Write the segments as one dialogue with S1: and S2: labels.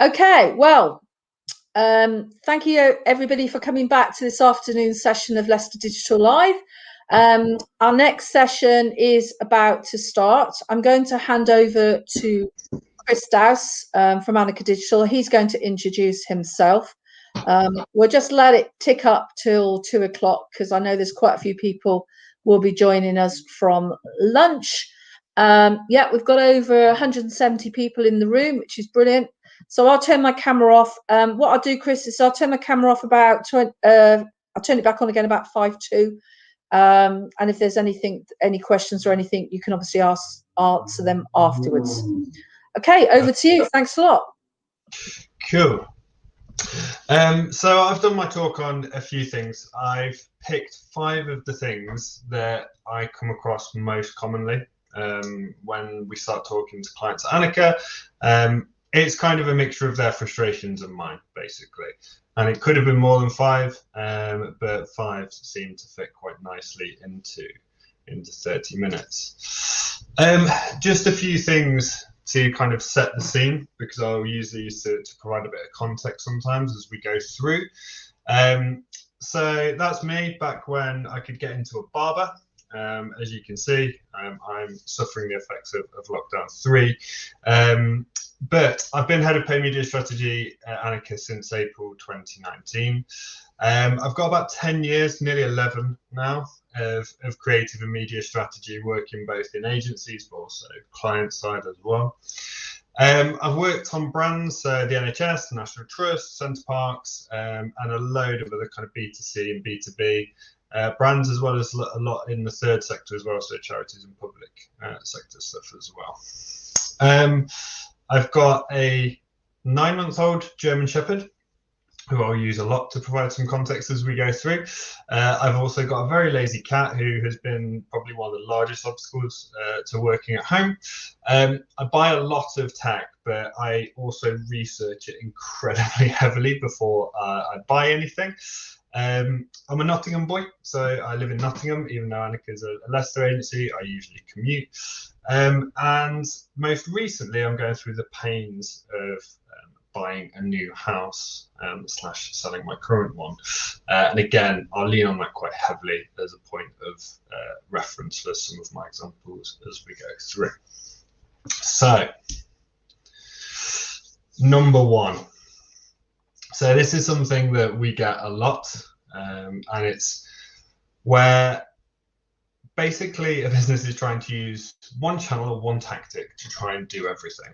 S1: Okay, well, thank you everybody for coming back to this afternoon session of Leicester Digital Live. Our next session is about to start. I'm going to hand over to Chris Dowse from Anicca Digital. He's going to introduce himself. We'll just let it tick up till 2 o'clock because I know there's quite a few people will be joining us from lunch. Yeah, we've got over 170 people in the room, which is brilliant. So I'll turn my camera off. What I'll do, Chris, is I'll turn my camera off about I'll turn it back on again about 5:02. And if there's any questions or anything, you can obviously answer them afterwards. Okay, over to you. Thanks a lot.
S2: Cool. So I've done my talk on a few things. I've picked 5 of the things that I come across most commonly when we start talking to clients at Anicca. It's kind of a mixture of their frustrations and mine, basically. And it could have been more than 5, but 5 seemed to fit quite nicely into 30 minutes. Just a few things to kind of set the scene, because I'll use these to provide a bit of context sometimes as we go through. So that's me back when I could get into a barber. As you can see, I'm suffering the effects of lockdown 3. But I've been head of paid media strategy at Anicca since April 2019. I've got about 10 years, nearly 11 now, of creative and media strategy, working both in agencies but also client side as well. I've worked on brands, the NHS, the National Trust, Centre Parks, and a load of other kind of B2C and B2B brands, as well as a lot in the third sector as well, so charities and public sector stuff as well. I've got a 9-month-old German Shepherd, who I'll use a lot to provide some context as we go through. I've also got a very lazy cat who has been probably one of the largest obstacles to working at home. I buy a lot of tech, but I also research it incredibly heavily before I buy anything. I'm a Nottingham boy, so I live in Nottingham. Even though Anicca is a Leicester agency, I usually commute. And most recently, I'm going through the pains of buying a new house / selling my current one. And again, I'll lean on that quite heavily as a point of reference for some of my examples as we go through. So, number 1. So this is something that we get a lot, and it's where basically a business is trying to use one channel or one tactic to try and do everything.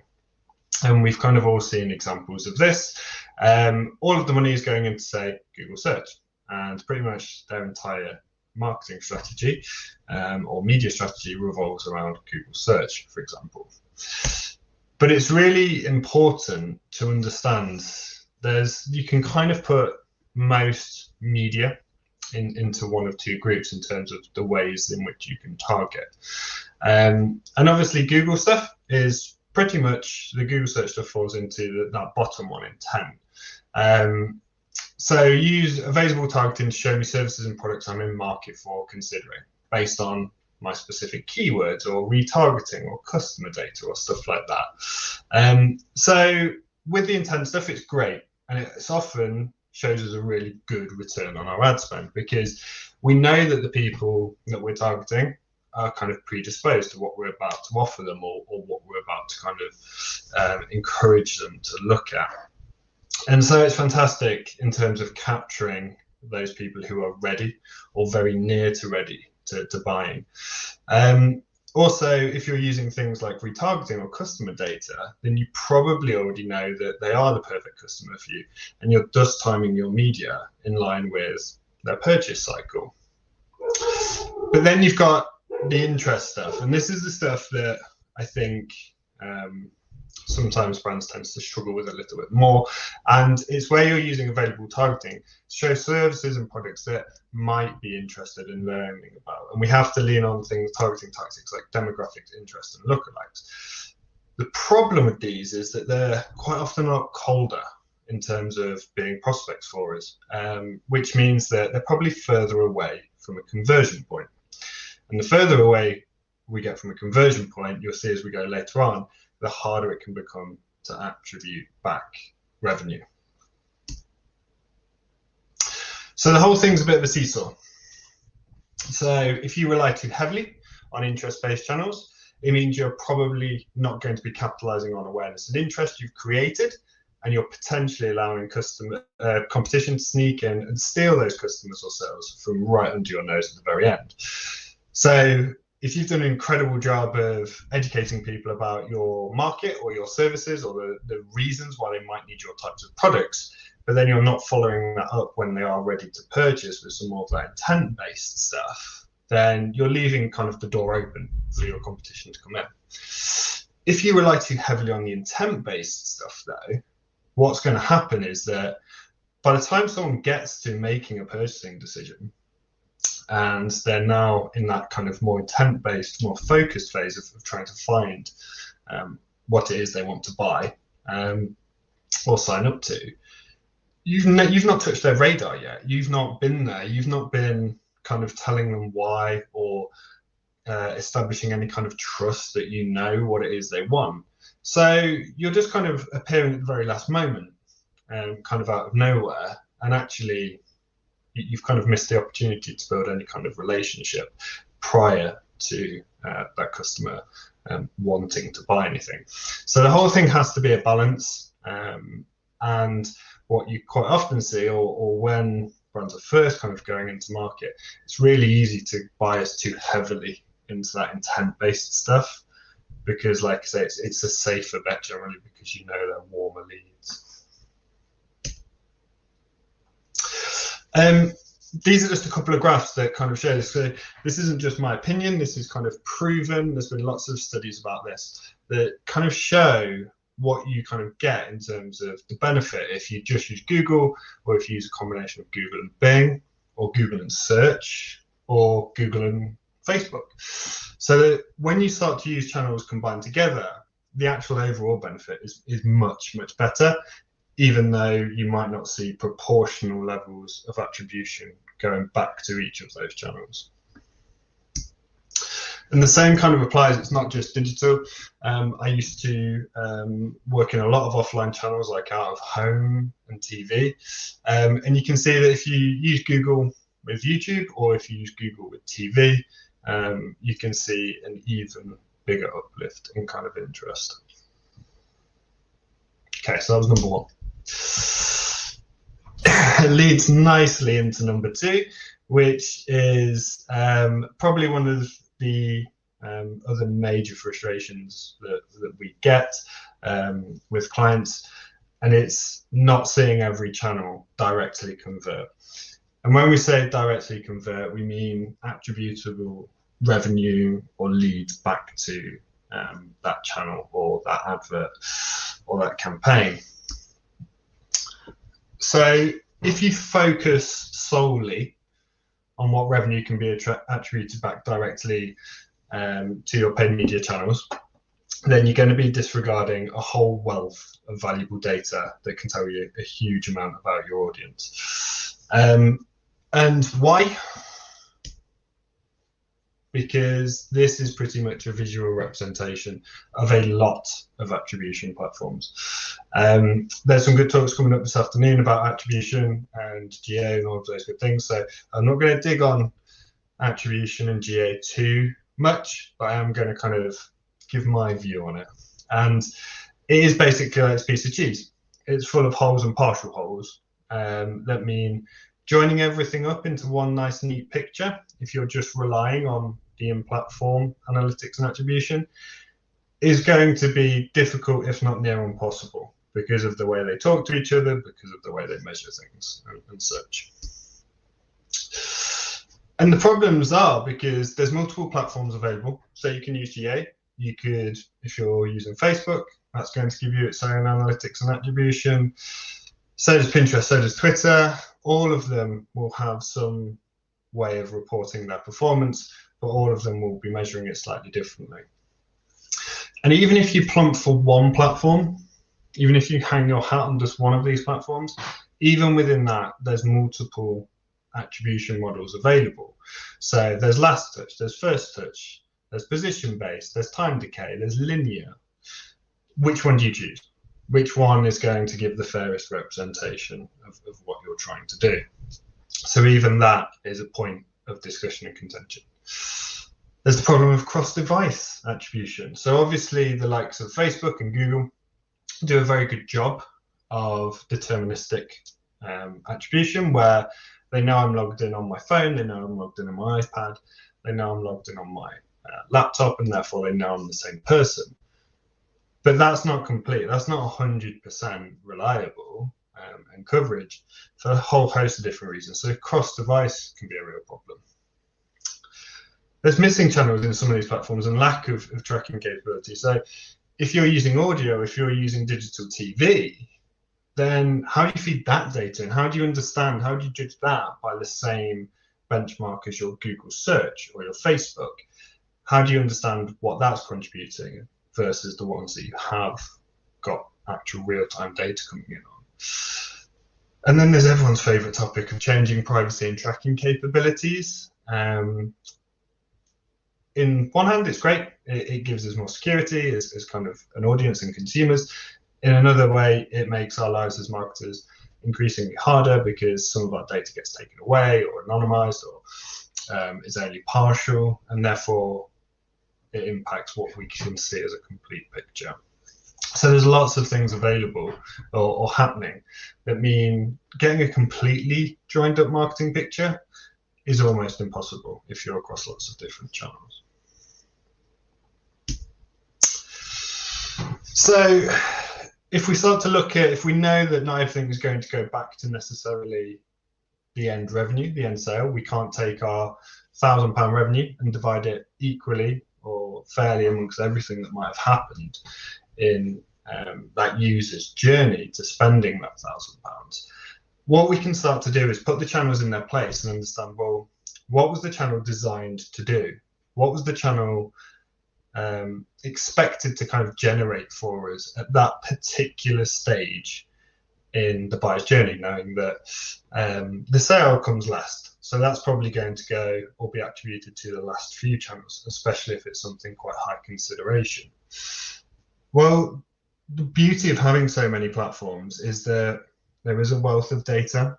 S2: And we've kind of all seen examples of this. All of the money is going into, say, Google search, and pretty much their entire marketing strategy or media strategy revolves around Google search, for example. But it's really important to understand you can kind of put most media into one of 2 groups in terms of the ways in which you can target. And obviously Google stuff is pretty much, the Google search stuff falls into that bottom one, intent. So use available targeting to show me services and products I'm in market for considering based on my specific keywords, or retargeting, or customer data, or stuff like that. So with the intent stuff, it's great, and it's often shows us a really good return on our ad spend, because we know that the people that we're targeting are kind of predisposed to what we're about to offer them, or what we're about to kind of encourage them to look at. And so it's fantastic in terms of capturing those people who are ready or very near to ready to buying. Also, if you're using things like retargeting or customer data, then you probably already know that they are the perfect customer for you, and you're just timing your media in line with their purchase cycle. But then you've got the interest stuff, and this is the stuff that I think sometimes brands tend to struggle with a little bit more, and it's where you're using available targeting to show services and products that might be interested in learning about. And we have to lean on targeting tactics like demographics, interest, and lookalikes. The problem with these is that they're quite often a lot colder in terms of being prospects for us, which means that they're probably further away from a conversion point. And the further away we get from a conversion point, you'll see as we go later on, the harder it can become to attribute back revenue. So the whole thing's a bit of a seesaw. So if you rely too heavily on interest-based channels, it means you're probably not going to be capitalizing on awareness and interest you've created, and you're potentially allowing competition to sneak in and steal those customers or sales from right under your nose at the very end. So if you've done an incredible job of educating people about your market or your services or the reasons why they might need your types of products, but then you're not following that up when they are ready to purchase with some more of that intent-based stuff, then you're leaving kind of the door open for your competition to come in. If you rely too heavily on the intent-based stuff, though, what's going to happen is that by the time someone gets to making a purchasing decision, and they're now in that kind of more intent-based, more focused phase of trying to find what it is they want to buy or sign up to, you've not touched their radar yet. You've not been there. You've not been kind of telling them why or establishing any kind of trust that you know what it is they want. So you're just kind of appearing at the very last moment, kind of out of nowhere, and actually you've kind of missed the opportunity to build any kind of relationship prior to that customer wanting to buy anything. So the whole thing has to be a balance, and what you quite often see, or when brands are first kind of going into market, it's really easy to bias too heavily into that intent-based stuff, because like I say, it's a safer bet generally because you know they're warmer leads. These are just a couple of graphs that kind of show this. So this isn't just my opinion, this is kind of proven. There's been lots of studies about this that kind of show what you kind of get in terms of the benefit if you just use Google, or if you use a combination of Google and Bing, or Google and search, or Google and Facebook. So that when you start to use channels combined together, the actual overall benefit is much, much better, even though you might not see proportional levels of attribution going back to each of those channels. And the same kind of applies, it's not just digital. I used to work in a lot of offline channels like out of home and TV. And you can see that if you use Google with YouTube, or if you use Google with TV, you can see an even bigger uplift in kind of interest. Okay, so that was number one. It leads nicely into number two, which is probably one of the other major frustrations that we get with clients, and it's not seeing every channel directly convert. And when we say directly convert, we mean attributable revenue or leads back to that channel or that advert or that campaign. So if you focus solely on what revenue can be attributed back directly to your paid media channels, then you're going to be disregarding a whole wealth of valuable data that can tell you a huge amount about your audience. And why? Because this is pretty much a visual representation of a lot of attribution platforms. There's some good talks coming up this afternoon about attribution and GA and all of those good things. So I'm not going to dig on attribution and GA too much, but I am going to kind of give my view on it. And it is basically like a piece of cheese. It's full of holes and partial holes. That mean joining everything up into one nice neat picture, if you're just relying on the in-platform analytics and attribution, is going to be difficult, if not near impossible, because of the way they talk to each other, because of the way they measure things and such. And the problems are because there's multiple platforms available. So you can use GA. You could, if you're using Facebook, that's going to give you its own analytics and attribution. So does Pinterest, so does Twitter. All of them will have some way of reporting their performance, but all of them will be measuring it slightly differently. And even if you plump for one platform, even if you hang your hat on just one of these platforms, even within that, there's multiple attribution models available. So there's last touch, there's first touch, there's position based, there's time decay, there's linear. Which one do you choose? which one is going to give the fairest representation of what you're trying to do. So even that is a point of discussion and contention. There's the problem of cross-device attribution. So obviously the likes of Facebook and Google do a very good job of deterministic attribution, where they know I'm logged in on my phone, they know I'm logged in on my iPad, they know I'm logged in on my laptop, and therefore they know I'm the same person. But that's not complete. That's not 100% reliable and coverage for a whole host of different reasons. So cross-device can be a real problem. There's missing channels in some of these platforms and lack of tracking capability. So if you're using audio, if you're using digital TV, then how do you feed that data? And how do you understand, how do you judge that by the same benchmark as your Google search or your Facebook? How do you understand what that's contributing versus the ones that you have got actual real-time data coming in on? And then there's everyone's favorite topic of changing privacy and tracking capabilities. In one hand, it's great. It gives us more security as kind of an audience and consumers. In another way, it makes our lives as marketers increasingly harder because some of our data gets taken away or anonymized or is only partial, and therefore it impacts what we can see as a complete picture. So there's lots of things available or happening that mean getting a completely joined up marketing picture is almost impossible if you're across lots of different channels. So if we start to look at, if we know that not everything is going to go back to necessarily the end revenue, the end sale, we can't take our £1,000 revenue and divide it equally or fairly amongst everything that might have happened in that user's journey to spending that £1,000. What we can start to do is put the channels in their place and understand, well, what was the channel designed to do? What was the channel expected to kind of generate for us at that particular stage in the buyer's journey, knowing that the sale comes last. So that's probably going to go or be attributed to the last few channels, especially if it's something quite high consideration. Well, the beauty of having so many platforms is that there is a wealth of data.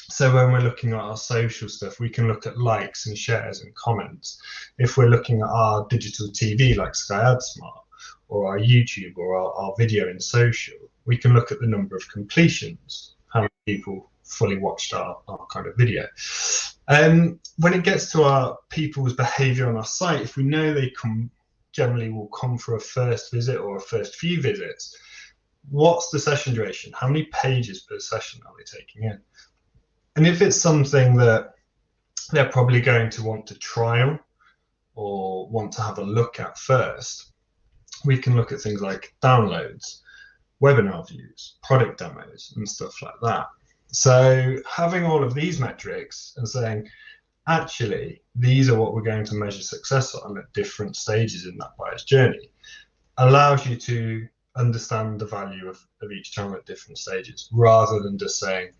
S2: So when we're looking at our social stuff, we can look at likes and shares and comments. If we're looking at our digital TV like Sky AdSmart, or our YouTube, or our video in social, we can look at the number of completions, how many people fully watched our kind of video. When it gets to our people's behavior on our site, if we know they generally will come for a first visit or a first few visits, what's the session duration? How many pages per session are they taking in? And if it's something that they're probably going to want to trial or want to have a look at first, we can look at things like downloads, webinar views, product demos, and stuff like that. So having all of these metrics and saying, actually, these are what we're going to measure success on at different stages in that buyer's journey, allows you to understand the value of each channel at different stages, rather than just saying,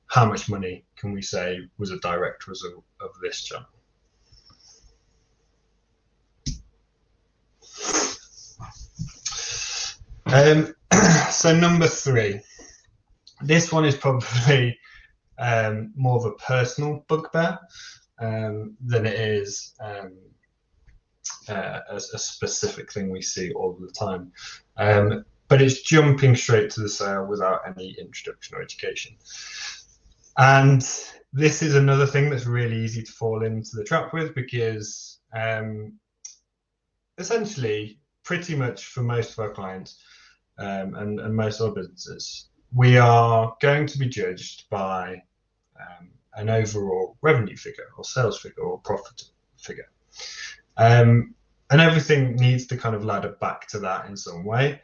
S2: how much money can we say was a direct result of this channel? So number 3, this one is probably more of a personal bugbear than it is a specific thing we see all the time. But it's jumping straight to the sale without any introduction or education. And this is another thing that's really easy to fall into the trap with, because essentially, pretty much for most of our clients and most of our businesses, we are going to be judged by an overall revenue figure or sales figure or profit figure. And everything needs to kind of ladder back to that in some way.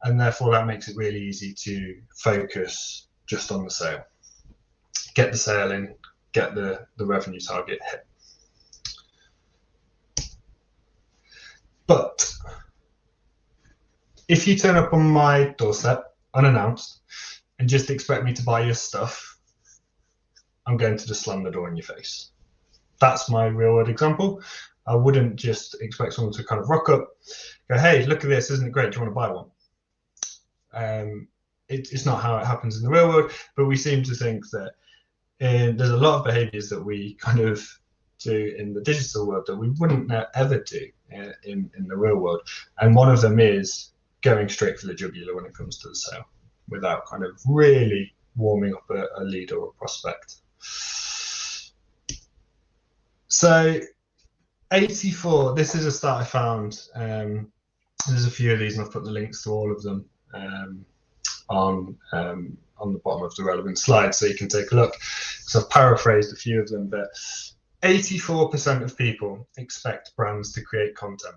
S2: And therefore, that makes it really easy to focus just on the sale. Get the sale in, get the revenue target hit. But if you turn up on my doorstep unannounced and just expect me to buy your stuff, I'm going to just slam the door in your face. That's my real world example. I wouldn't just expect someone to kind of rock up, go, hey, look at this, isn't it great? Do you want to buy one? it's not how it happens in the real world, but we seem to think that there's a lot of behaviors that we kind of do in the digital world that we wouldn't ever do in the real world. And one of them is going straight for the jugular when it comes to the sale without kind of really warming up a lead or a prospect. So 84, this is a stat I found. There's a few of these and I've put the links to all of them on the bottom of the relevant slide so you can take a look. So I've paraphrased a few of them, but 84% of people expect brands to create content.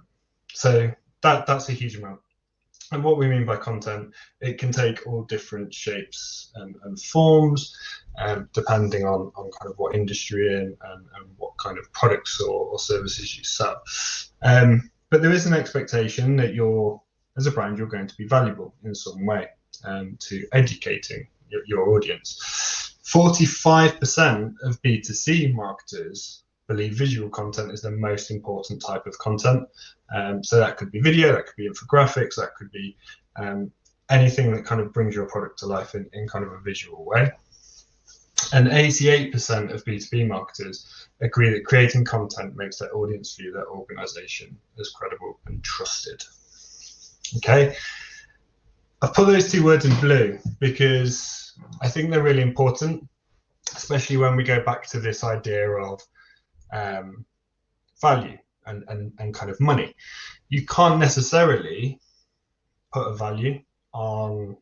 S2: So that's a huge amount. And what we mean by content, it can take all different shapes and forms, depending on kind of what industry you're in and what kind of products or services you sell. But there is an expectation that as a brand, you're going to be valuable in some way to educating your audience. 45% of B2C marketers believe visual content is the most important type of content. So that could be video, that could be infographics, that could be anything that kind of brings your product to life in kind of a visual way. And 88% of B2B marketers agree that creating content makes their audience view their organization as credible and trusted. Okay, I've put those two words in blue because I think they're really important, especially when we go back to this idea of value and kind of money. You can't necessarily put a value on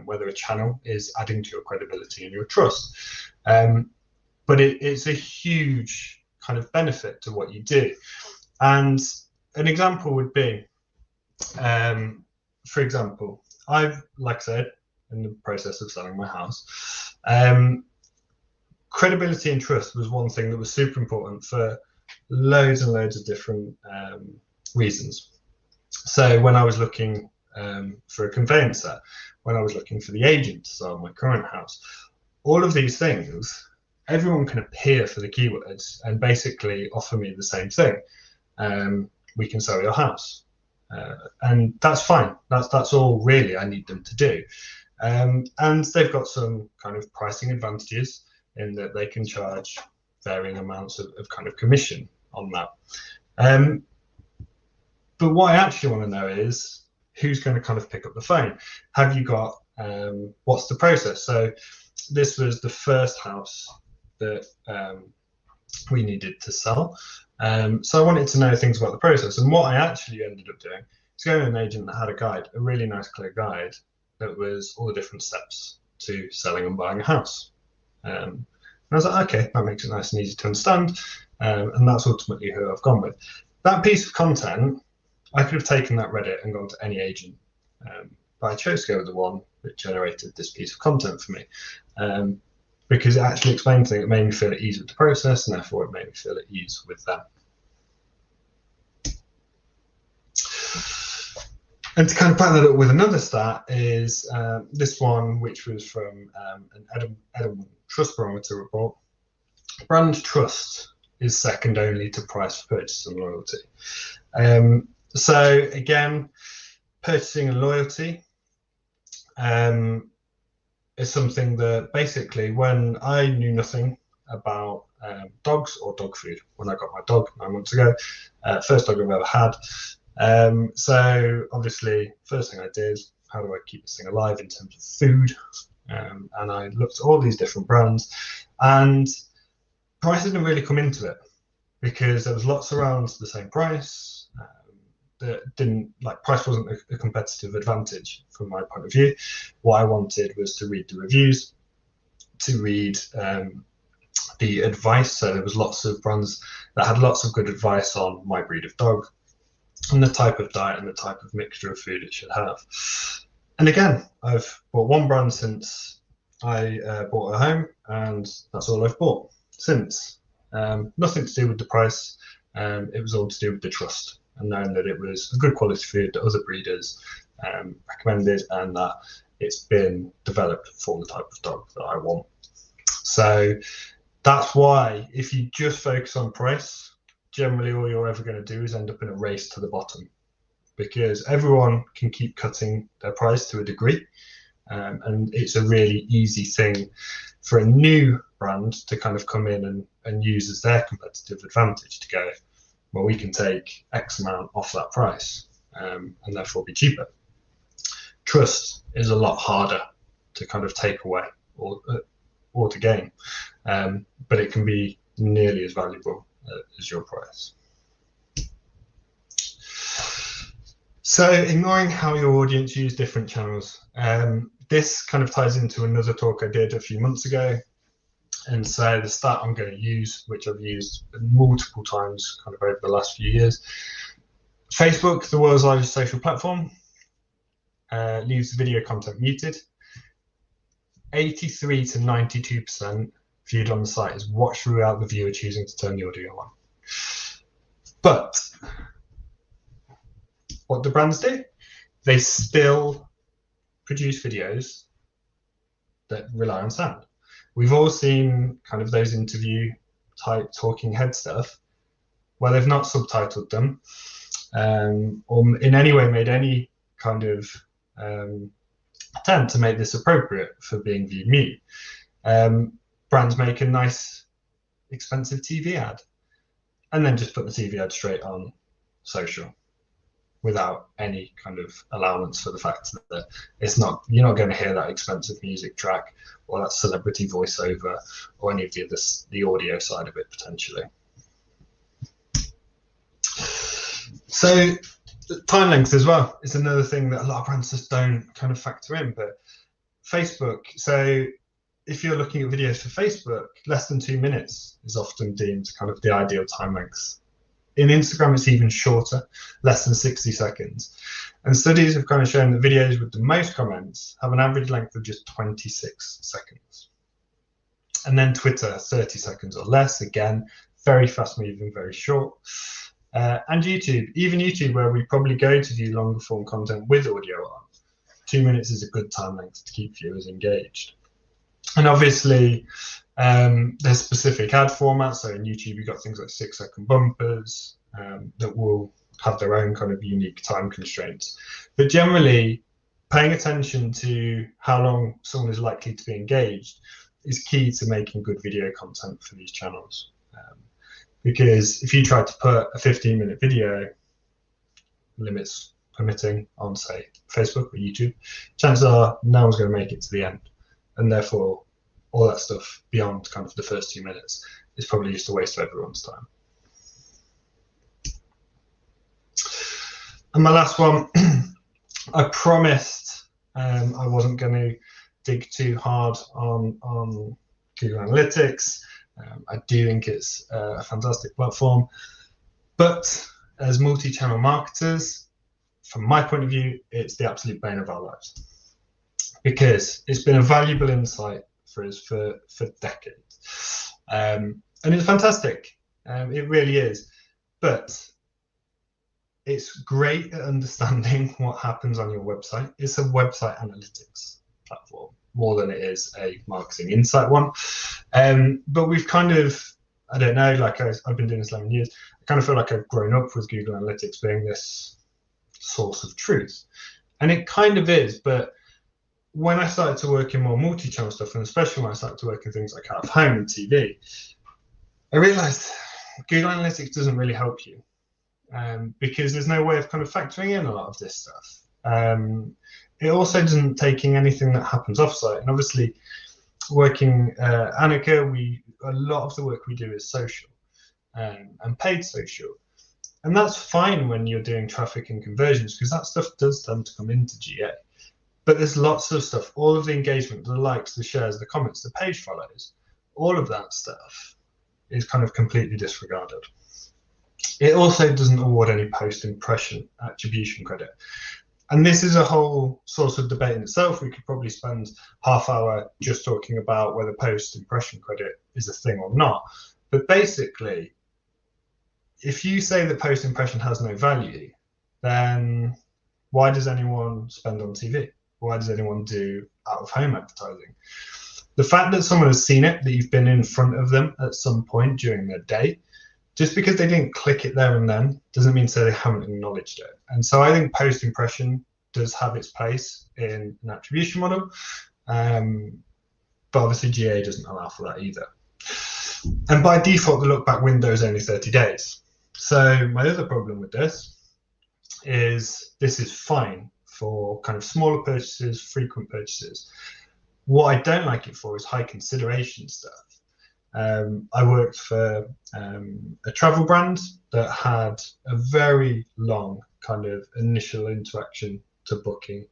S2: whether a channel is adding to your credibility and your trust. But it's a huge kind of benefit to what you do. And an example would be, for example, I've, like I said, in the process of selling my house, credibility and trust was one thing that was super important for loads and loads of different reasons. So when I was looking for a conveyancer, when I was looking for the agent to sell my current house, all of these things, everyone can appear for the keywords and basically offer me the same thing. We can sell your house. And that's fine. That's all really I need them to do. And they've got some kind of pricing advantages in that they can charge varying amounts of kind of commission on that. But what I actually want to know is who's going to kind of pick up the phone. Have you got, what's the process? So this was the first house that we needed to sell. So I wanted to know things about the process. And what I actually ended up doing is going to an agent that had a guide, a really nice clear guide that was all the different steps to selling and buying a house. And I was like, okay, that makes it nice and easy to understand. And that's ultimately who I've gone with. That piece of content, I could have taken that, read it, and gone to any agent. But I chose to go with the one that generated this piece of content for me. Because it actually explained things that made me feel at ease with the process, and therefore it made me feel at ease with them. And to kind of back that up with another stat is this one, which was from an Edelman Trust Barometer report. Brand trust is second only to price for purchase and loyalty. So again, purchasing and loyalty is something that basically, when I knew nothing about dogs or dog food, when I got my dog 9 months ago, first dog I've ever had. So obviously, first thing I did, how do I keep this thing alive in terms of food? And I looked at all these different brands, and price didn't really come into it because there was lots around the same price. That didn't, like, price wasn't a competitive advantage from my point of view. What I wanted was to read the reviews, to read the advice. So there was lots of brands that had lots of good advice on my breed of dog and the type of diet and the type of mixture of food it should have. And again, I've bought one brand since I bought a home, and that's all I've bought since. Nothing to do with the price. It was all to do with the trust, and knowing that it was a good quality food that other breeders recommended, and that it's been developed for the type of dog that I want. So that's why, if you just focus on price, generally all you're ever going to do is end up in a race to the bottom, because everyone can keep cutting their price to a degree. And it's a really easy thing for a new brand to kind of come in and use as their competitive advantage to go, well, we can take X amount off that price, and therefore be cheaper. Trust is a lot harder to kind of take away or to gain, but it can be nearly as valuable as your price. So ignoring how your audience use different channels. This kind of ties into another talk I did a few months ago. And so the stat I'm going to use, which I've used multiple times kind of over the last few years, Facebook, the world's largest social platform, leaves video content muted. 83 to 92% viewed on the site is watched throughout the viewer choosing to turn the audio on. But what do brands do? They still produce videos that rely on sound. We've all seen kind of those interview type talking head stuff where they've not subtitled them, or in any way made any kind of attempt to make this appropriate for being viewed mute. Brands make a nice expensive TV ad and then just put the TV ad straight on social without any kind of allowance for the fact that you're not going to hear that expensive music track or that celebrity voiceover or any of the audio side of it potentially. So time length as well is another thing that a lot of brands just don't kind of factor in. But Facebook, so if you're looking at videos for Facebook, less than 2 minutes is often deemed kind of the ideal time length. In Instagram, it's even shorter, less than 60 seconds. And studies have kind of shown that videos with the most comments have an average length of just 26 seconds. And then Twitter, 30 seconds or less, again, very fast moving, very short. And YouTube, even YouTube, where we probably go to view longer form content with audio on, 2 minutes is a good time length to keep viewers engaged. And obviously, there's specific ad formats. So in YouTube, you've got things like 6-second bumpers that will have their own kind of unique time constraints. But generally, paying attention to how long someone is likely to be engaged is key to making good video content for these channels. Because if you try to put a 15-minute video, limits permitting, on, say, Facebook or YouTube, chances are no one's going to make it to the end. And therefore, all that stuff beyond kind of the first 2 minutes is probably just a waste of everyone's time. And my last one, I promised I wasn't going to dig too hard on Google Analytics. I do think it's a fantastic platform, but as multi-channel marketers, from my point of view, it's the absolute bane of our lives, because it's been a valuable insight for us for decades, and it's fantastic. It really is, but it's great at understanding what happens on your website. It's a website analytics platform more than it is a marketing insight one. But we've kind of, I don't know, like I've been doing this 11 years, I kind of feel like I've grown up with Google Analytics being this source of truth. And it kind of is, but when I started to work in more multi-channel stuff, and especially when I started to work in things like out of home and TV, I realized Google Analytics doesn't really help you, because there's no way of kind of factoring in a lot of this stuff. It also doesn't take in anything that happens offsite. And obviously, working Anicca, a lot of the work we do is social and paid social. And that's fine when you're doing traffic and conversions, because that stuff does tend to come into GA. But there's lots of stuff, all of the engagement, the likes, the shares, the comments, the page follows, all of that stuff is kind of completely disregarded. It also doesn't award any post-impression attribution credit. And this is a whole source of debate in itself. We could probably spend half hour just talking about whether post-impression credit is a thing or not. But basically, if you say that post-impression has no value, then why does anyone spend on TV? Why does anyone do out-of-home advertising? The fact that someone has seen it, that you've been in front of them at some point during their day, just because they didn't click it there and then doesn't mean so they haven't acknowledged it. And so I think post-impression does have its place in an attribution model, but obviously GA doesn't allow for that either. And by default, the look back window is only 30 days. So my other problem with this is fine for kind of smaller purchases, frequent purchases. What I don't like it for is high consideration stuff. I worked for a travel brand that had a very long kind of initial interaction to booking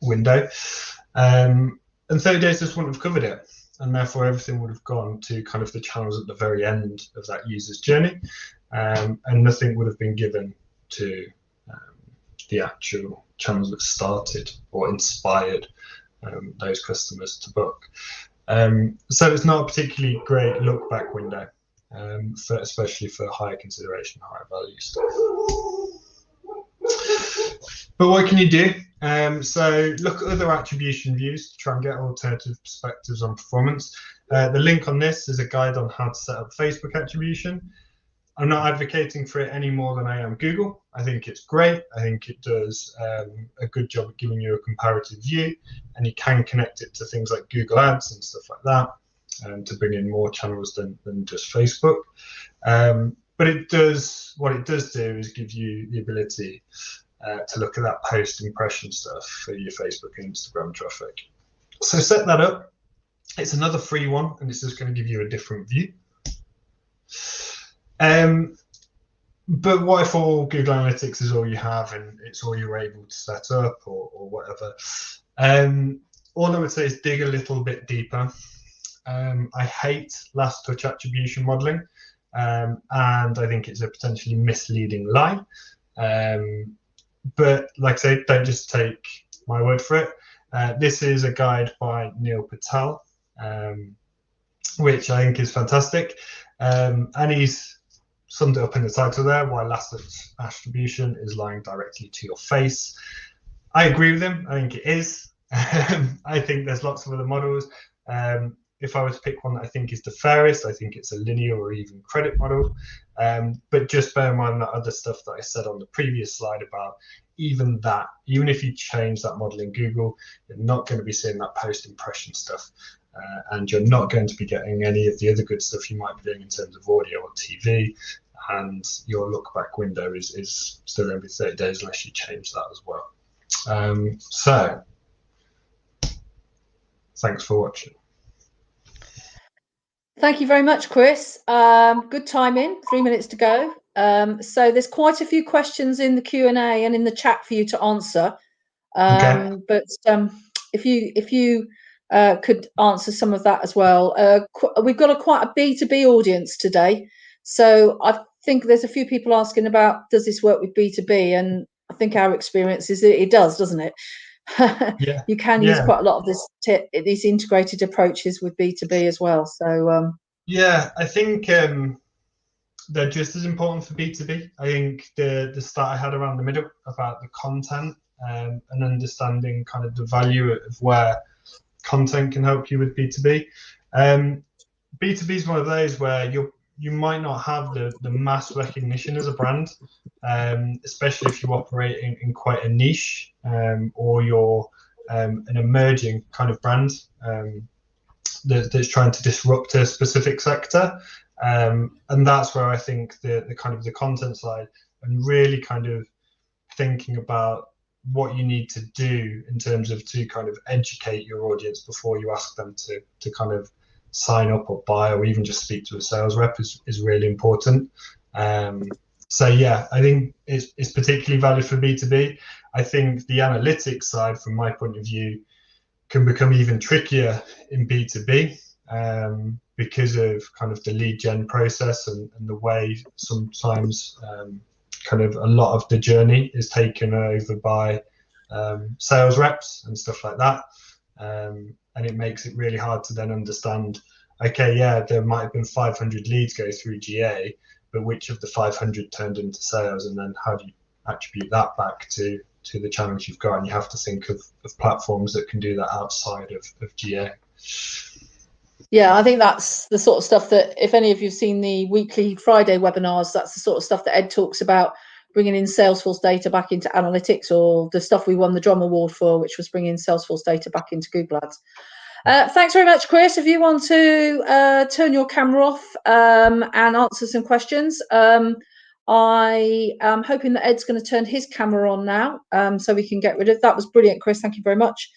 S2: window, and 30 days just wouldn't have covered it, and therefore everything would have gone to kind of the channels at the very end of that user's journey, and nothing would have been given to the actual channels that started or inspired those customers to book. So it's not a particularly great look back window, especially for higher consideration, higher value stuff. But what can you do? So look at other attribution views to try and get alternative perspectives on performance. The link on this is a guide on how to set up Facebook attribution. I'm not advocating for it any more than I am Google. I think it's great. I think it does a good job of giving you a comparative view, and you can connect it to things like Google Ads and stuff like that, to bring in more channels than just Facebook. But what it does do is give you the ability to look at that post impression stuff for your Facebook and Instagram traffic. So set that up. It's another free one, and it's just going to give you a different view. But what if all Google Analytics is all you have and it's all you're able to set up or whatever? All I would say is dig a little bit deeper. I hate last touch attribution modeling, and I think it's a potentially misleading lie. But like I say, don't just take my word for it. This is a guide by Neil Patel, which I think is fantastic. And he's summed it up in the title there, why last touch attribution is lying directly to your face. I agree with him. I think it is. I think there's lots of other models. If I was to pick one that I think is the fairest, I think it's a linear or even credit model. But just bear in mind that other stuff that I said on the previous slide about even if you change that model in Google, you're not going to be seeing that post impression stuff. And you're not going to be getting any of the other good stuff you might be doing in terms of audio or TV. And your look back window is still going to be 30 days unless you change that as well. So thanks for watching.
S1: Thank you very much, Chris. Good timing, 3 minutes to go. So there's quite a few questions in the Q&A and in the chat for you to answer.
S2: Okay.
S1: But if you could answer some of that as well. We've got quite a B2B audience today. So I think there's a few people asking about, does this work with B2B? And I think our experience is that it does, doesn't it?
S2: Yeah.
S1: You can use quite a lot of these integrated approaches with B2B as well. So
S2: yeah, I think they're just as important for B2B. I think the start I had around the middle about the content and understanding kind of the value of where content can help you with B2B. B2B is one of those where you might not have the mass recognition as a brand, especially if you operate in quite a niche, or you're an emerging kind of brand that's trying to disrupt a specific sector. And that's where I think the kind of the content side and really kind of thinking about what you need to do in terms of to kind of educate your audience before you ask them to kind of sign up or buy or even just speak to a sales rep is really important. So yeah, I think it's particularly valid for B2B. I think the analytics side, from my point of view, can become even trickier in B2B because of kind of the lead gen process and the way sometimes kind of a lot of the journey is taken over by sales reps and stuff like that. And it makes it really hard to then understand, okay, yeah, there might have been 500 leads go through GA, but which of the 500 turned into sales? And then how do you attribute that back to the channels you've got? And you have to think of platforms that can do that outside of GA.
S1: Yeah, I think that's the sort of stuff that, if any of you've seen the weekly Friday webinars, that's the sort of stuff that Ed talks about bringing in Salesforce data back into analytics, or the stuff we won the Drum Award for, which was bringing Salesforce data back into Google Ads. Thanks very much, Chris. If you want to turn your camera off and answer some questions, I am hoping that Ed's going to turn his camera on now, so we can get rid of that. Was brilliant, Chris. Thank you very much.